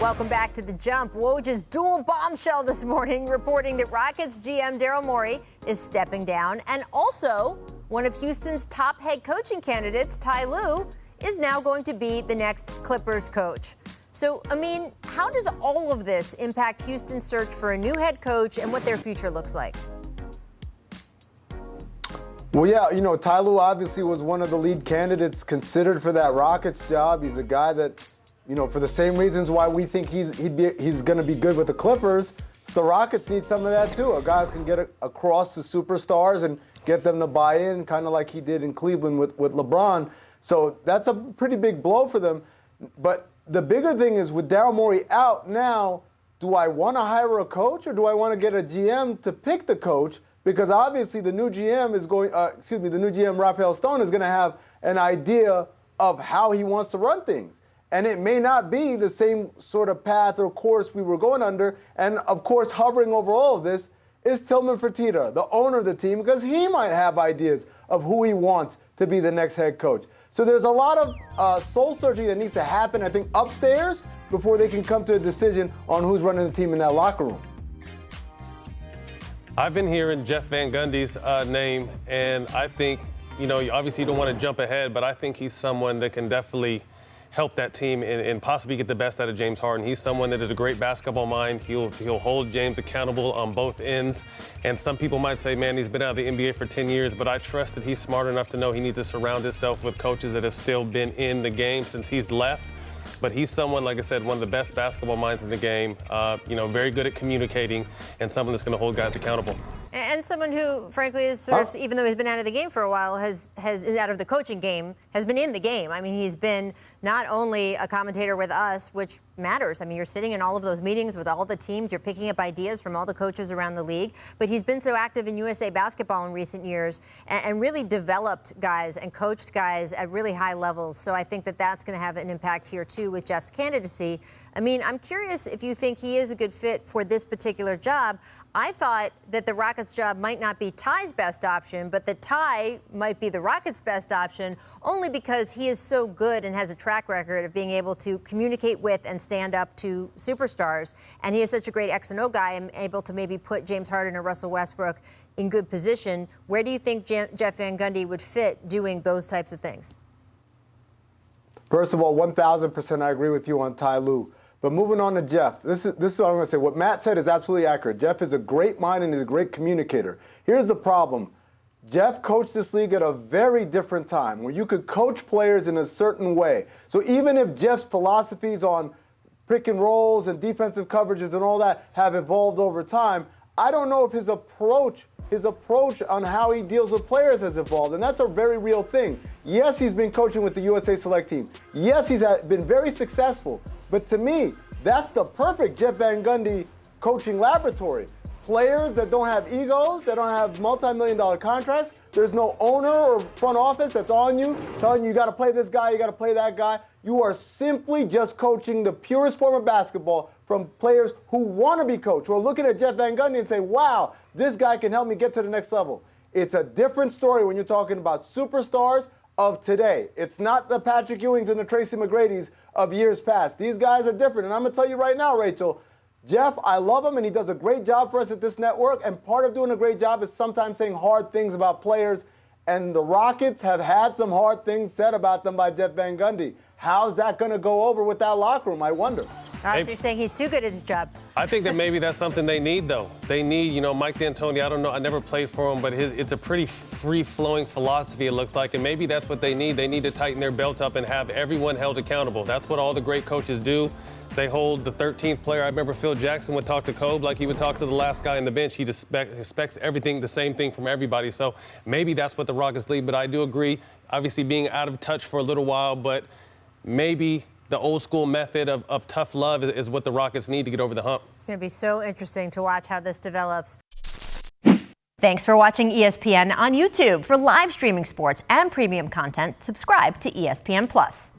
Welcome back to The Jump. Woj's dual bombshell this morning reporting that Rockets GM Daryl Morey is stepping down, and also one of Houston's top head coaching candidates, Ty Lue, is now going to be the next Clippers coach. So, Amin, how does all of this impact Houston's search for a new head coach and what their future looks like? Well, yeah, Ty Lue obviously was one of the lead candidates considered for that Rockets job. He's a guy that, for the same reasons why we think he's going to be good with the Clippers, the Rockets need some of that too. A guy who can get across the superstars and get them to buy in, kind of like he did in Cleveland with LeBron. So that's a pretty big blow for them. But the bigger thing is with Daryl Morey out now, do I want to hire a coach or do I want to get a GM to pick the coach? Because obviously the new GM the new GM Rafael Stone is going to have an idea of how he wants to run things. And it may not be the same sort of path or course we were going under. And of course, hovering over all of this is Tillman Fertitta, the owner of the team, because he might have ideas of who he wants to be the next head coach. So there's a lot of soul searching that needs to happen, I think, upstairs before they can come to a decision on who's running the team in that locker room. I've been hearing Jeff Van Gundy's name, and I think, obviously you don't want to jump ahead, but I think he's someone that can definitely help that team and possibly get the best out of James Harden. He's someone that is a great basketball mind. He'll hold James accountable on both ends. And some people might say, man, he's been out of the NBA for 10 years, but I trust that he's smart enough to know he needs to surround himself with coaches that have still been in the game since he's left. But he's someone, like I said, one of the best basketball minds in the game, very good at communicating and someone that's going to hold guys accountable. And someone who, frankly, is sort of, even though he's been out of the game for a while, has out of the coaching game, has been in the game. I mean, he's been not only a commentator with us, which matters. I mean, you're sitting in all of those meetings with all the teams. You're picking up ideas from all the coaches around the league. But he's been so active in USA Basketball in recent years and really developed guys and coached guys at really high levels. So I think that that's going to have an impact here, too, with Jeff's candidacy. I mean, I'm curious if you think he is a good fit for this particular job. I thought that the Rockets job might not be Ty's best option, but that Ty might be the Rockets' best option only because he is so good and has a track record of being able to communicate with and stand up to superstars. And he is such a great X and O guy and able to maybe put James Harden or Russell Westbrook in good position. Where do you think Jeff Van Gundy would fit doing those types of things? First of all, 1,000% I agree with you on Ty Lue. But moving on to Jeff, this is what I'm going to say. What Matt said is absolutely accurate. Jeff is a great mind and he's a great communicator. Here's the problem. Jeff coached this league at a very different time where you could coach players in a certain way. So even if Jeff's philosophies on pick and rolls and defensive coverages and all that have evolved over time, I don't know if his approach on how he deals with players has evolved, and that's a very real thing. Yes, he's been coaching with the USA Select team. Yes, he's been very successful. But to me, that's the perfect Jeff Van Gundy coaching laboratory. Players that don't have egos, that don't have multi-million-dollar contracts. There's no owner or front office that's on you, telling you got to play this guy, you got to play that guy. You are simply just coaching the purest form of basketball from players who want to be coached, who are looking at Jeff Van Gundy and say, wow, this guy can help me get to the next level. It's a different story when you're talking about superstars of today. It's not the Patrick Ewings and the Tracy McGrady's of years past. These guys are different. And I'm going to tell you right now, Rachel, Jeff, I love him, and he does a great job for us at this network. And part of doing a great job is sometimes saying hard things about players. And the Rockets have had some hard things said about them by Jeff Van Gundy. How's that going to go over with that locker room, I wonder? So you're saying he's too good at his job. I think that maybe that's something they need, though. They need, Mike D'Antoni, I don't know, I never played for him, but it's a pretty free-flowing philosophy, it looks like, and maybe that's what they need. They need to tighten their belt up and have everyone held accountable. That's what all the great coaches do. They hold the 13th player. I remember Phil Jackson would talk to Kobe like he would talk to the last guy on the bench. He expects everything, the same thing from everybody. So maybe that's what the Rockets need, but I do agree, obviously being out of touch for a little while, but maybe the old school method of tough love is what the Rockets need to get over the hump. It's going to be so interesting to watch how this develops. Thanks for watching ESPN on YouTube. For live streaming sports and premium content, subscribe to ESPN+.